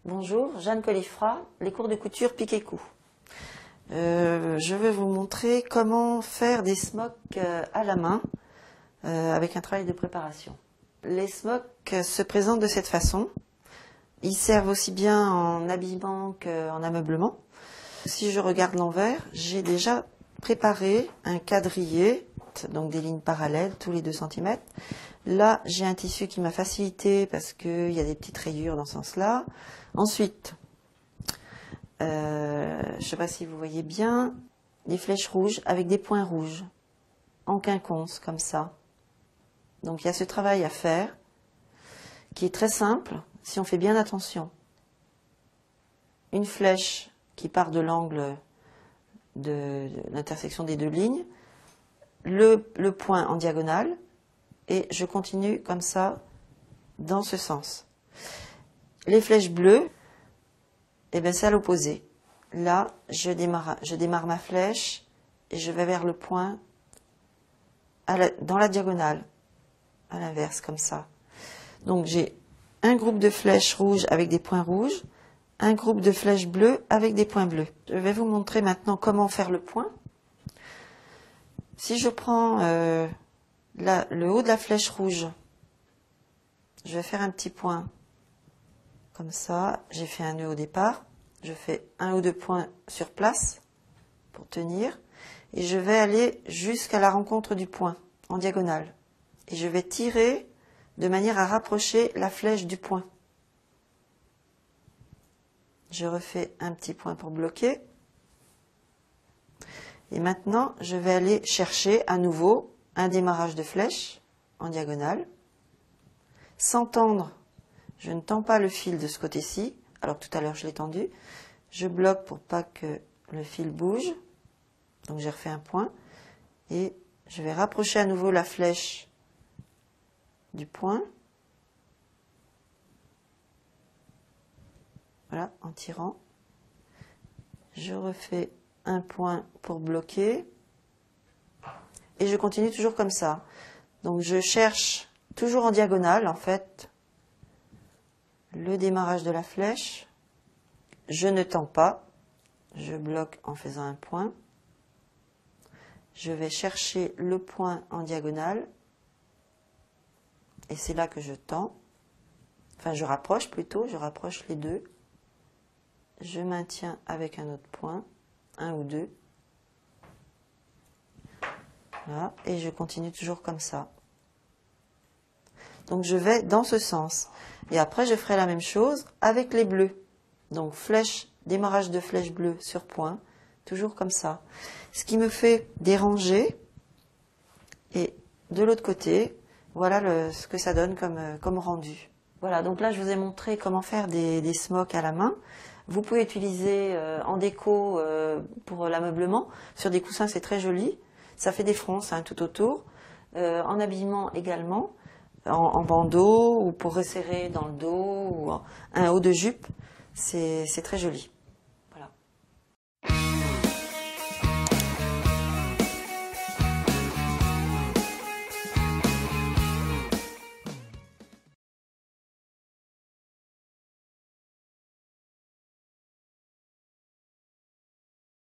Bonjour, Jeanne Colifra, les cours de couture pique et coup. Je vais vous montrer comment faire des smocks à la main avec un travail de préparation. Les smocks se présentent de cette façon. Ils servent aussi bien en habillement qu'en ameublement. Si je regarde l'envers, j'ai déjà préparé un quadrillé, donc des lignes parallèles tous les 2 cm. Là, j'ai un tissu qui m'a facilité parce qu'il y a des petites rayures dans ce sens-là. Ensuite, je ne sais pas si vous voyez bien, des flèches rouges avec des points rouges, en quinconce, comme ça. Donc il y a ce travail à faire, qui est très simple, si on fait bien attention. Une flèche qui part de l'angle de l'intersection des 2 lignes, le point en diagonale, et je continue comme ça, dans ce sens. Les flèches bleues, eh bien c'est à l'opposé. Là, je démarre ma flèche et je vais vers le point dans la diagonale, à l'inverse, comme ça. Donc j'ai un groupe de flèches rouges avec des points rouges, un groupe de flèches bleues avec des points bleus. Je vais vous montrer maintenant comment faire le point. Si je prends le haut de la flèche rouge, je vais faire un petit point comme ça. J'ai fait un nœud au départ. Je fais 1 ou 2 points sur place pour tenir. Et je vais aller jusqu'à la rencontre du point en diagonale. Et je vais tirer de manière à rapprocher la flèche du point. Je refais un petit point pour bloquer. Et maintenant, je vais aller chercher à nouveau un démarrage de flèche en diagonale. Sans tendre, je ne tends pas le fil de ce côté-ci, alors que tout à l'heure je l'ai tendu. Je bloque pour pas que le fil bouge. Donc j'ai refait un point. Et je vais rapprocher à nouveau la flèche du point. Voilà, en tirant. Je refais un point pour bloquer. Et je continue toujours comme ça. Donc je cherche toujours en diagonale, en fait, le démarrage de la flèche. Je ne tends pas. Je bloque en faisant un point. Je vais chercher le point en diagonale. Et c'est là que je tends. Enfin, je rapproche plutôt. Je rapproche les deux. Je maintiens avec un autre point. 1 ou 2. Voilà. Et je continue toujours comme ça. Donc je vais dans ce sens. Et après, je ferai la même chose avec les bleus. Donc flèche, démarrage de flèche bleue sur point. Toujours comme ça. Ce qui me fait déranger. Et de l'autre côté, voilà ce que ça donne comme rendu. Voilà, donc là je vous ai montré comment faire des smocks à la main. Vous pouvez utiliser en déco pour l'ameublement. Sur des coussins, c'est très joli. Ça fait des fronces tout autour. En habillement également, en bandeau ou pour resserrer dans le dos ou un haut de jupe. C'est très joli.